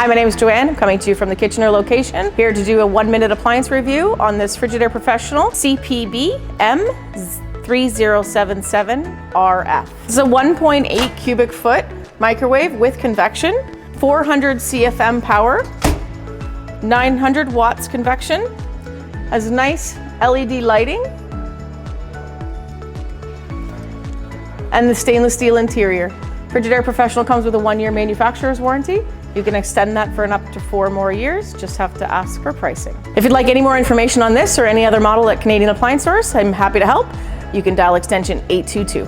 Hi, my name is Joanne. I'm coming to you from the Kitchener location, here to do a 1-minute appliance review on this Frigidaire Professional CPBM3077RF. This is a 1.8 cubic foot microwave with convection, 400 CFM power, 900 watts convection, has nice LED lighting, and the stainless steel interior. Frigidaire Professional comes with a 1-year manufacturer's warranty. You can extend that for up to 4 more years, just have to ask for pricing. If you'd like any more information on this or any other model at Canadian Appliance Source, I'm happy to help. You can dial extension 822.